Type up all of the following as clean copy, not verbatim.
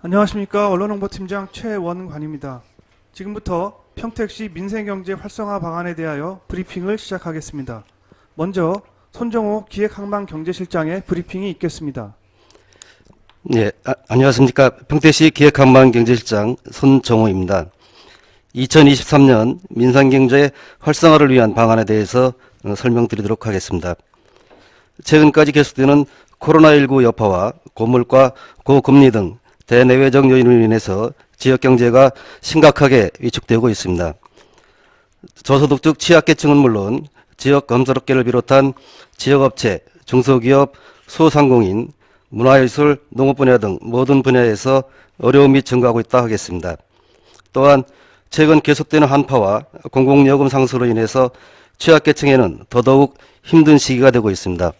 안녕하십니까. 언론홍보팀장 최원관입니다. 지금부터 평택시 민생경제 활성화 방안에 대하여 브리핑을 시작하겠습니다. 먼저 손정호 기획항만경제실장의 브리핑이 있겠습니다. 네, 안녕하십니까. 평택시 기획항만경제실장 손정호입니다. 2023년 민생경제 활성화를 위한 방안에 대해서 설명드리도록 하겠습니다. 최근까지 계속되는 코로나19 여파와 고물가, 고금리 등 대내외적 요인으로 인해서 지역경제가 심각하게 위축되고 있습니다. 저소득층 취약계층은 물론 지역 건설업계를 비롯한 지역업체, 중소기업, 소상공인, 문화예술, 농업 분야 등 모든 분야에서 어려움이 증가하고 있다 하겠습니다. 또한 최근 계속되는 한파와 공공요금 상승으로 인해서 취약계층에는 더더욱 힘든 시기가 되고 있습니다.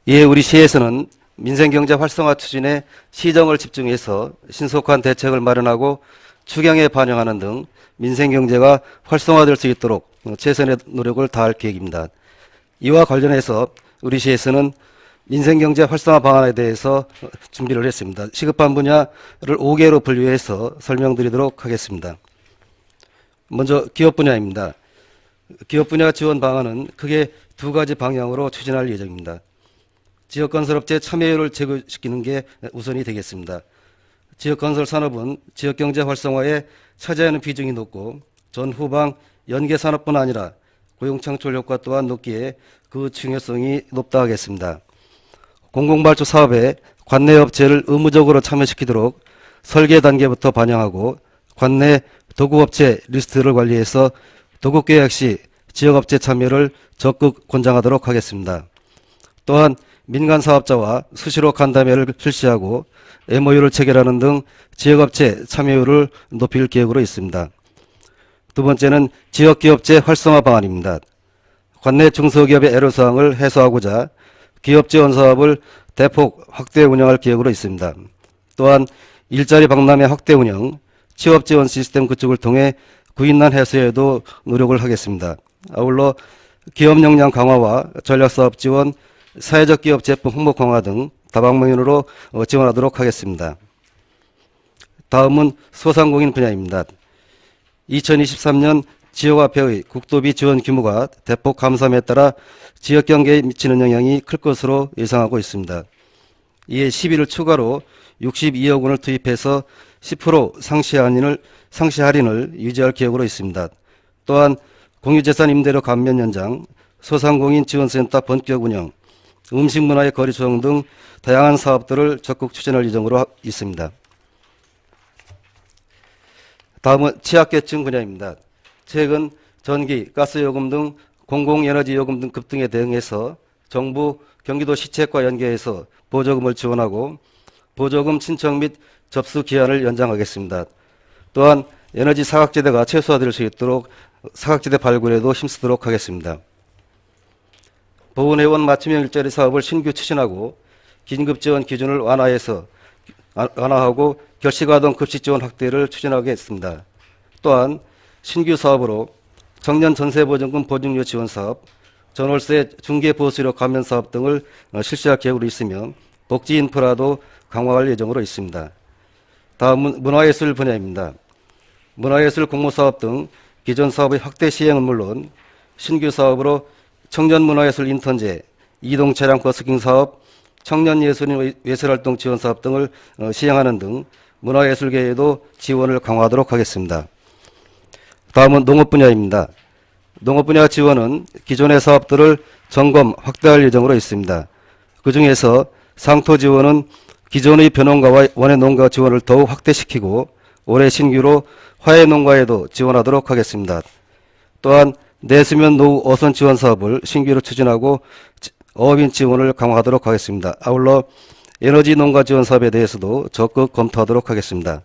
이에 우리 시에서는 민생경제 활성화 추진에 시정을 집중해서 신속한 대책을 마련하고 추경에 반영하는 등 민생경제가 활성화될 수 있도록 최선의 노력을 다할 계획입니다. 이와 관련해서 우리 시에서는 민생경제 활성화 방안에 대해서 준비를 했습니다. 시급한 분야를 5개로 분류해서 설명드리도록 하겠습니다. 먼저 기업 분야입니다. 기업 분야 지원 방안은 크게 두 가지 방향으로 추진할 예정입니다. 지역건설업체 참여율을 제고시키는 게 우선이 되겠습니다. 지역건설 산업은 지역경제 활성화에 차지하는 비중이 높고 전후방 연계산업뿐 아니라 고용창출 효과 또한 높기에 그 중요성이 높다 하겠습니다. 공공발주 사업에 관내업체를 의무적으로 참여시키도록 설계 단계부터 반영하고 관내 도구업체 리스트를 관리해서 도급계약 시 지역업체 참여를 적극 권장하도록 하겠습니다. 또한 민간사업자와 수시로 간담회를 실시하고 MOU를 체결하는 등 지역업체 참여율을 높일 계획으로 있습니다. 두 번째는 지역기업체 활성화 방안입니다. 관내 중소기업의 애로사항을 해소하고자 기업 지원 사업을 대폭 확대 운영할 계획으로 있습니다. 또한 일자리 박람회 확대 운영, 취업 지원 시스템 구축을 통해 구인난 해소에도 노력을 하겠습니다. 아울러 기업 역량 강화와 전략사업 지원, 사회적 기업 제품 홍보 강화 등 다방면으로 지원하도록 하겠습니다. 다음은 소상공인 분야입니다. 2023년 지역화폐의 국도비 지원 규모가 대폭 감소함에 따라 지역경제에 미치는 영향이 클 것으로 예상하고 있습니다. 이에 11일 추가로 62억 원을 투입해서 10% 상시 할인을 유지할 계획으로 있습니다. 또한 공유재산 임대료 감면 연장, 소상공인 지원센터 본격 운영, 음식문화의 거리 조정 등 다양한 사업들을 적극 추진할 예정으로 있습니다. 다음은 취약계층 분야입니다. 최근 전기, 가스요금 등 공공에너지요금 등 급등에 대응해서 정부 경기도시책과 연계해서 보조금을 지원하고 보조금 신청 및 접수 기한을 연장하겠습니다. 또한 에너지 사각지대가 최소화될 수 있도록 사각지대 발굴에도 힘쓰도록 하겠습니다. 보훈회원 맞춤형 일자리 사업을 신규 추진하고 긴급지원 기준을 완화하고 결식아동 급식지원 확대를 추진하겠습니다. 또한 신규 사업으로 청년 전세보증금 보증료 지원 사업, 전월세 중개보수료 감면 사업 등을 실시할 계획으로 있으며 복지 인프라도 강화할 예정으로 있습니다. 다음은 문화예술 분야입니다. 문화예술 공모사업 등 기존 사업의 확대 시행은 물론 신규 사업으로 청년문화예술 인턴제, 이동차량 버스킹 사업, 청년예술인 예술활동 지원 사업 등을 시행하는 등 문화예술계에도 지원을 강화하도록 하겠습니다. 다음은 농업 분야입니다. 농업 분야 지원은 기존의 사업들을 점검, 확대할 예정으로 있습니다. 그 중에서 상토 지원은 기존의 벼농가와 원예농가 지원을 더욱 확대시키고 올해 신규로 화훼농가에도 지원하도록 하겠습니다. 또한 내수면 노후 어선 지원 사업을 신규로 추진하고 어업인 지원을 강화하도록 하겠습니다. 아울러 에너지 농가 지원 사업에 대해서도 적극 검토하도록 하겠습니다.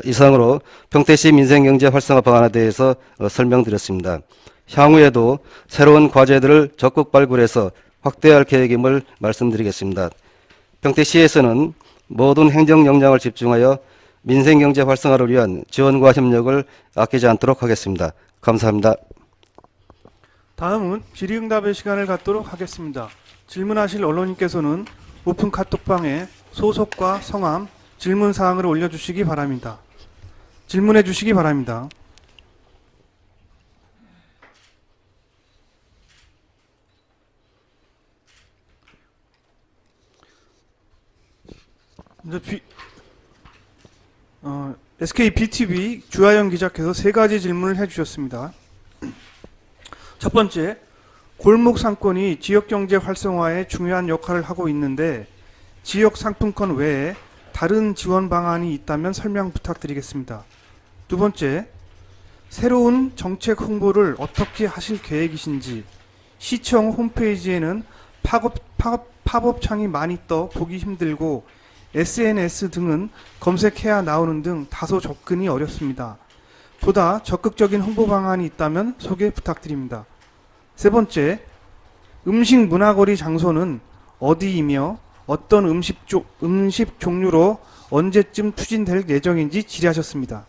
이상으로 평택시 민생경제 활성화 방안에 대해서 설명드렸습니다. 향후에도 새로운 과제들을 적극 발굴해서 확대할 계획임을 말씀드리겠습니다. 평택시에서는 모든 행정 역량을 집중하여 민생경제 활성화를 위한 지원과 협력을 아끼지 않도록 하겠습니다. 감사합니다. 다음은 질의응답의 시간을 갖도록 하겠습니다. 질문하실 언론인께서는 오픈 카톡방에 소속과 성함, 질문 사항을 올려주시기 바랍니다. 질문해 주시기 바랍니다. 먼저 SK BTV 주하영 기자께서 세 가지 질문을 해주셨습니다. 첫 번째, 골목 상권이 지역 경제 활성화에 중요한 역할을 하고 있는데 지역 상품권 외에 다른 지원 방안이 있다면 설명 부탁드리겠습니다. 두 번째, 새로운 정책 홍보를 어떻게 하실 계획이신지, 시청 홈페이지에는 팝업 창이 많이 떠 보기 힘들고 SNS 등은 검색해야 나오는 등 다소 접근이 어렵습니다. 보다 적극적인 홍보 방안이 있다면 소개 부탁드립니다. 세 번째, 음식 문화거리 장소는 어디이며 어떤 음식 종류로 언제쯤 추진될 예정인지 질의하셨습니다.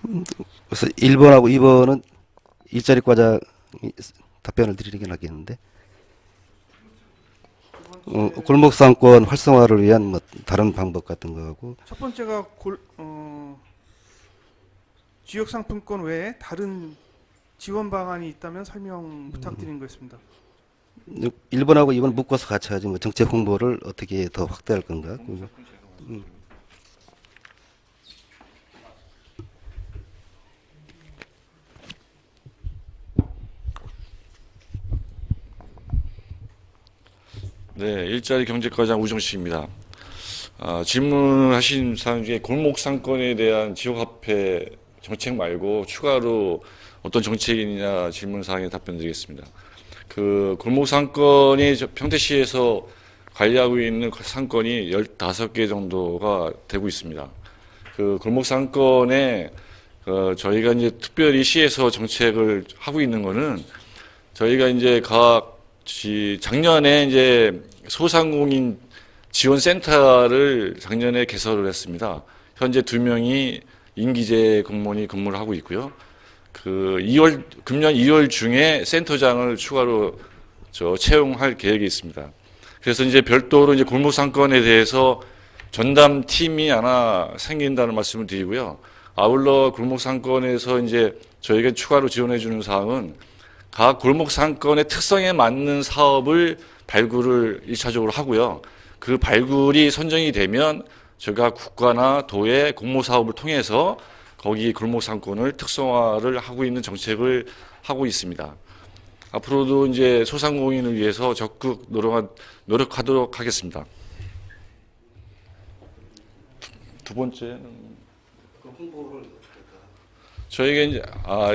그래서 1번하고 2번은 일자리 과장이 답변을 드리긴 하겠는데, 골목 상권 활성화를 위한 뭐 다른 방법 같은 거하고, 첫 번째가 지역 상품권 외에 다른 지원 방안이 있다면 설명 부탁드리는 거였습니다. 1번하고 2번 묶어서 같이 하지 뭐 정책 홍보를 어떻게 더 확대할 건가. 네, 일자리 경제과장 우정식입니다. 질문하신 사항 중에 골목 상권에 대한 지역화폐 정책 말고 추가로 어떤 정책이 있느냐 질문 사항에 답변드리겠습니다. 그 골목 상권이 평택시에서 관리하고 있는 상권이 15개 정도가 되고 있습니다. 그 골목 상권에 저희가 이제 특별히 시에서 정책을 하고 있는 거는 저희가 이제 작년에 이제 소상공인 지원센터를 작년에 개설을 했습니다. 현재 2명이 임기제 공무원이 근무를 하고 있고요. 금년 2월 중에 센터장을 추가로 채용할 계획이 있습니다. 그래서 이제 별도로 이제 골목 상권에 대해서 전담 팀이 하나 생긴다는 말씀을 드리고요. 아울러 골목 상권에서 이제 저희가 추가로 지원해 주는 사항은 각 골목 상권의 특성에 맞는 사업을 발굴을 1차적으로 하고요. 그 발굴이 선정이 되면 저희가 국가나 도의 공모 사업을 통해서 거기 골목 상권을 특성화를 하고 있는 정책을 하고 있습니다. 앞으로도 이제 소상공인을 위해서 적극 노력하도록 하겠습니다. 두 번째는 저희가 이제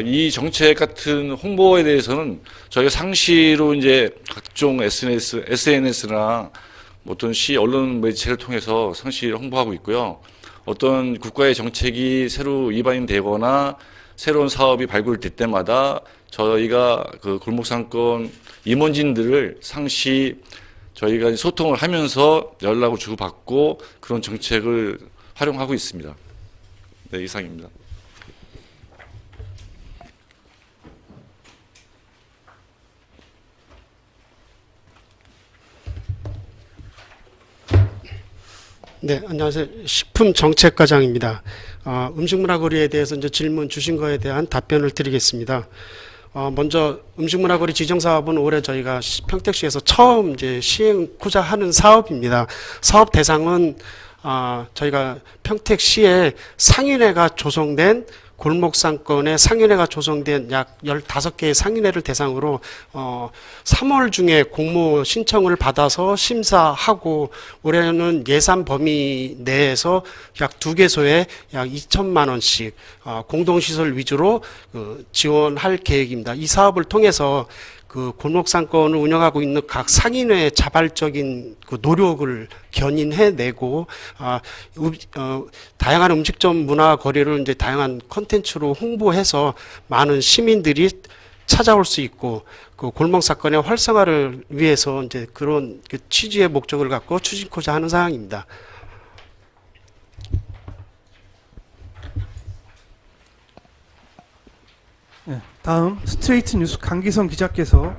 이 정책 같은 홍보에 대해서는 저희가 상시로 이제 각종 SNS나 어떤 시 언론 매체를 통해서 상시 홍보하고 있고요. 어떤 국가의 정책이 새로 위반이 되거나 새로운 사업이 발굴될 때마다 저희가 그 골목상권 임원진들을 상시 저희가 소통을 하면서 연락을 주고받고 그런 정책을 활용하고 있습니다. 네, 이상입니다. 네, 안녕하세요. 식품정책과장입니다. 음식문화거리에 대해서 이제 질문 주신 거에 대한 답변을 드리겠습니다. 먼저 음식문화거리 지정사업은 올해 저희가 평택시에서 처음 이제 시행하고자 하는 사업입니다. 사업 대상은 저희가 평택시에 상인회가 조성된 골목상권에 상인회가 조성된 약 15개의 상인회를 대상으로 3월 중에 공모 신청을 받아서 심사하고 올해는 예산 범위 내에서 약 2개소에 약 2천만 원씩 공동시설 위주로 지원할 계획입니다. 이 사업을 통해서 그 골목상권을 운영하고 있는 각 상인회의 자발적인 그 노력을 견인해내고 다양한 음식점 문화거리를 이제 다양한 콘텐츠로 홍보해서 많은 시민들이 찾아올 수 있고 그 골목상권의 활성화를 위해서 이제 그런 그 취지의 목적을 갖고 추진코자 하는 사항입니다. 다음 스트레이트 뉴스 강기성 기자께서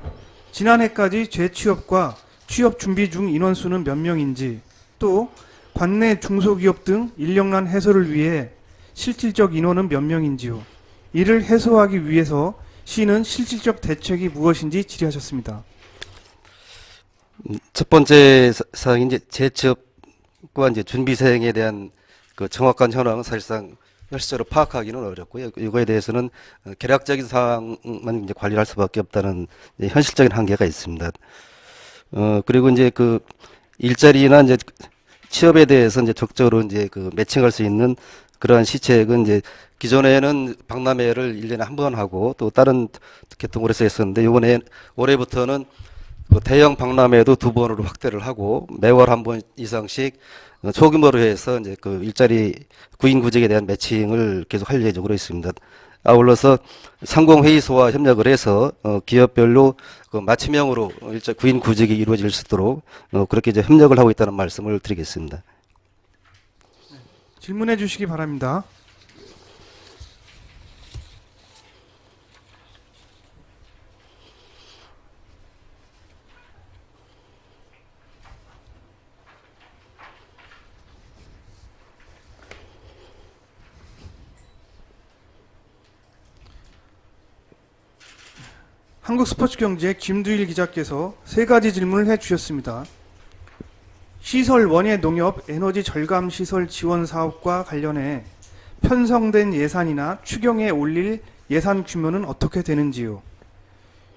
지난해까지 재취업과 취업 준비 중 인원수는 몇 명인지, 또 관내 중소기업 등 인력난 해소를 위해 실질적 인원은 몇 명인지요. 이를 해소하기 위해서 시는 실질적 대책이 무엇인지 질의하셨습니다. 첫 번째 사항이 이제 재취업과 이제 준비생에 대한 그 정확한 현황은 사실상 실제로 파악하기는 어렵고요. 이거에 대해서는 계략적인 사항만 이제 관리할 수밖에 없다는 이제 현실적인 한계가 있습니다. 그리고 이제 그 일자리나 이제 취업에 대해서 이제 적극적으로 이제 그 매칭할 수 있는 그러한 시책은 이제 기존에는 박람회를 1년에 한 번 하고 또 다른 개통으로서 했었는데 이번에 올해부터는 그 대형 박람회도 2번으로 확대를 하고 매월 한 번 이상씩 소규모로 해서 이제 그 일자리 구인 구직에 대한 매칭을 계속 할 예정으로 있습니다. 아울러서 상공회의소와 협력을 해서 기업별로 그 맞춤형으로 구인 구직이 이루어질 수 있도록 그렇게 이제 협력을 하고 있다는 말씀을 드리겠습니다. 질문해 주시기 바랍니다. 한국스포츠경제 김두일 기자께서 3가지 질문을 해주셨습니다. 시설 원예 농협 에너지 절감 시설 지원 사업과 관련해 편성된 예산이나 추경에 올릴 예산 규모는 어떻게 되는지요?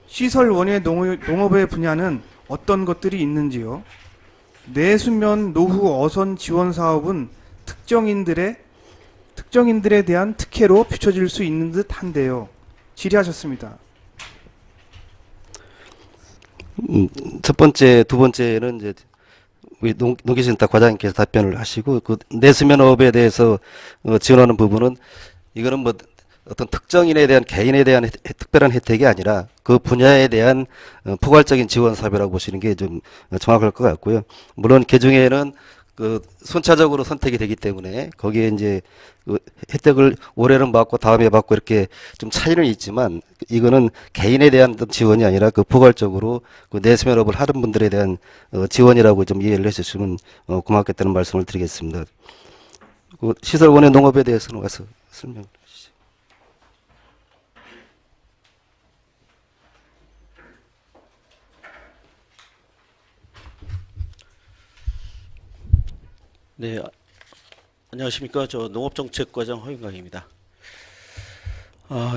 시설 원예 농업의 분야는 어떤 것들이 있는지요? 내수면 노후 어선 지원 사업은 특정인들에 대한 특혜로 비춰질 수 있는 듯 한데요. 질의하셨습니다. 첫 번째, 두 번째는 이제 우리 농기센터 과장님께서 답변을 하시고 그 내수면업에 대해서 지원하는 부분은 이거는 뭐 어떤 특정인에 대한 개인에 대한 특별한 혜택이 아니라 그 분야에 대한 포괄적인 지원 사업이라고 보시는 게 좀 정확할 것 같고요. 물론 개중에는 그 순차적으로 선택이 되기 때문에 거기에 이제 그 혜택을 올해는 받고 다음에 받고 이렇게 좀 차이는 있지만 이거는 개인에 대한 지원이 아니라 그 포괄적으로 그 내수면업을 하는 분들에 대한 지원이라고 좀 이해를 해주시면 고맙겠다는 말씀을 드리겠습니다. 그 시설 원예 농업에 대해서는 와서 설명을 해주시죠. 네, 안녕하십니까. 저 농업정책과장 허윤강입니다.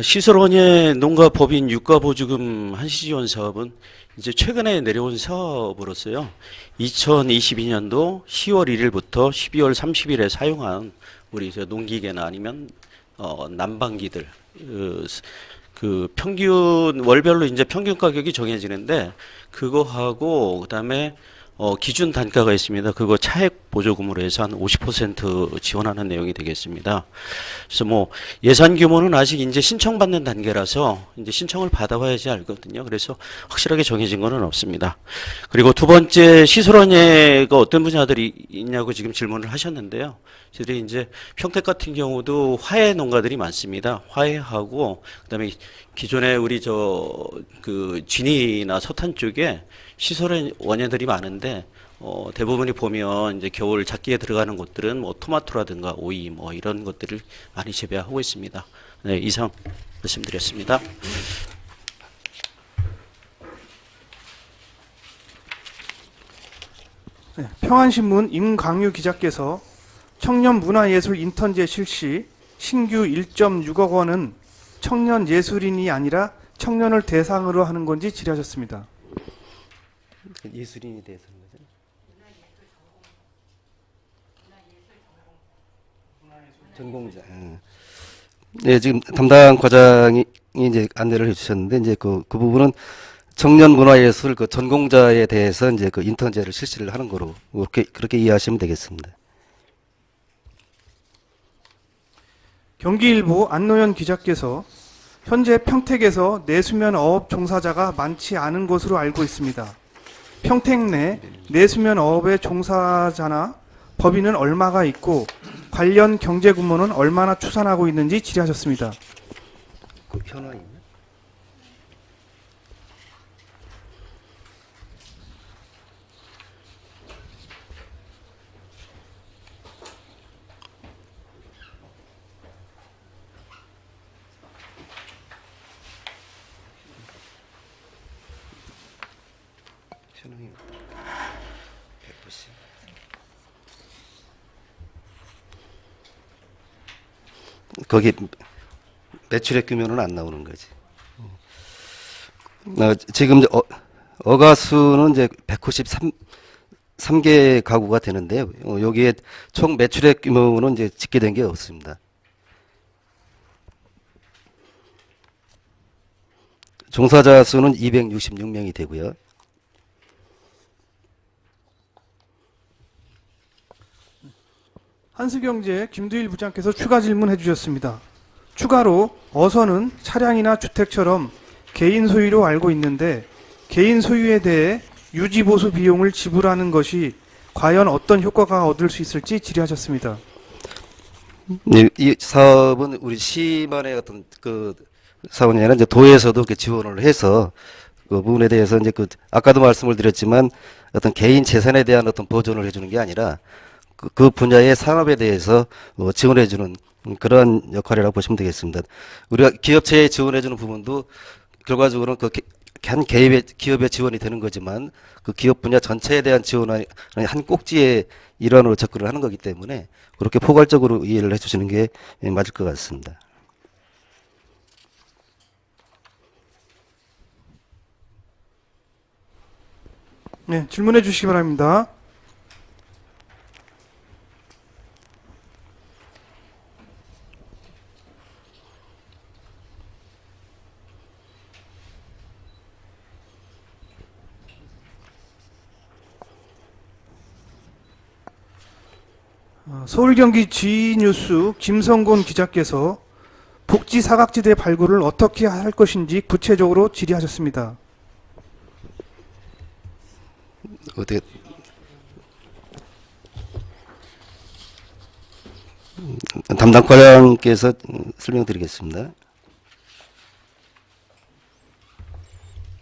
시설원예 농가법인 유가보조금 한시지원 사업은 이제 최근에 내려온 사업으로서요. 2022년도 10월 1일부터 12월 30일에 사용한 우리 저 농기계나 아니면 난방기들 그 평균 월별로 이제 평균 가격이 정해지는데 그거하고 그다음에 기준 단가가 있습니다. 그거 차액 보조금으로 해서 한 50% 지원하는 내용이 되겠습니다. 그래서 뭐 예산 규모는 아직 이제 신청받는 단계라서 이제 신청을 받아봐야지 알거든요. 그래서 확실하게 정해진 거는 없습니다. 그리고 두 번째 시설원예가 어떤 분야들이 있냐고 지금 질문을 하셨는데요. 저희들이 이제 평택 같은 경우도 화해 농가들이 많습니다. 화해하고 그다음에 기존에 우리 그 진이나 서탄 쪽에 시설 원예들이 많은데 대부분이 보면 이제 겨울 작기에 들어가는 곳들은 뭐 토마토라든가 오이 뭐 이런 것들을 많이 재배하고 있습니다. 네, 이상 말씀드렸습니다. 네, 평안신문 임강유 기자께서 청년문화예술 인턴제 실시 신규 1.6억 원은 청년 예술인이 아니라 청년을 대상으로 하는 건지 질의하셨습니다. 예술인에 대해서는 거죠? 전공자. 네, 지금 담당 과장이 이제 안내를 해주셨는데 이제 그 부분은 청년 문화예술 그 전공자에 대해서 이제 그 인턴제를 실시를 하는 거로 그렇게 이해하시면 되겠습니다. 경기일보 안노현 기자께서 현재 평택에서 내수면 어업 종사자가 많지 않은 것으로 알고 있습니다. 평택 내 내수면 어업의 종사자나 법인은 얼마가 있고 관련 경제 규모는 얼마나 추산하고 있는지 질의하셨습니다. 그 현황 있나? 거기 매출액 규모는 안 나오는 거지. 지금 이제 어가수는 이제 193개 가구가 되는데요. 여기에 총 매출액 규모는 이제 집계된 게 없습니다. 종사자 수는 266명이 되고요. 한수경제 김두일 부장께서 추가 질문해 주셨습니다. 추가로 어선은 차량이나 주택처럼 개인 소유로 알고 있는데 개인 소유에 대해 유지보수 비용을 지불하는 것이 과연 어떤 효과가 얻을 수 있을지 질의하셨습니다. 네, 이 사업은 우리 시만의 어떤 그 사업이 아니라 이제 도에서도 이렇게 지원을 해서 그 부분에 대해서 이제 아까도 말씀을 드렸지만 어떤 개인 재산에 대한 어떤 보존을 해주는 게 아니라 그 분야의 산업에 대해서 지원해주는 그런 역할이라고 보시면 되겠습니다. 우리가 기업체에 지원해주는 부분도 결과적으로는 한 기업의 지원이 되는 거지만 그 기업 분야 전체에 대한 지원은 한 꼭지의 일환으로 접근을 하는 거기 때문에 그렇게 포괄적으로 이해를 해주시는 게 맞을 것 같습니다. 네, 질문해 주시기 바랍니다. 서울 경기 G뉴스 김성곤 기자께서 복지 사각지대 발굴을 어떻게 할 것인지 구체적으로 질의하셨습니다. 어떻게 담당 과장께서 설명드리겠습니다.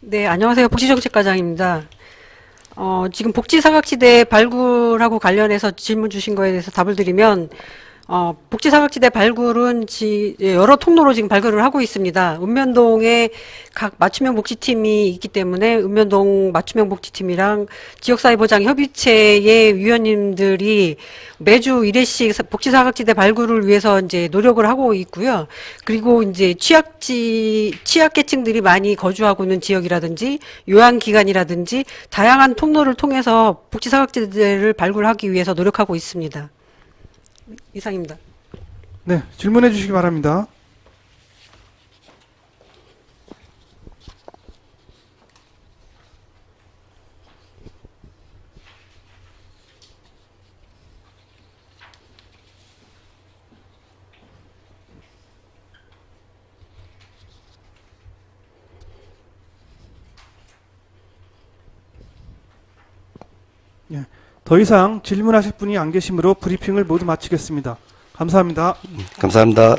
네, 안녕하세요. 복지정책과장입니다. 지금 복지사각지대 발굴하고 관련해서 질문 주신 거에 대해서 답을 드리면, 복지사각지대 발굴은 여러 통로로 지금 발굴을 하고 있습니다. 읍면동에 각 맞춤형 복지팀이 있기 때문에 읍면동 맞춤형 복지팀이랑 지역사회보장 협의체의 위원님들이 매주 1회씩 복지사각지대 발굴을 위해서 이제 노력을 하고 있고요. 그리고 이제 취약계층들이 많이 거주하고 있는 지역이라든지 요양기관이라든지 다양한 통로를 통해서 복지사각지대를 발굴하기 위해서 노력하고 있습니다. 이상입니다. 네, 질문해 주시기 바랍니다. 예, 더 이상 질문하실 분이 안 계시므로 브리핑을 모두 마치겠습니다. 감사합니다. 감사합니다.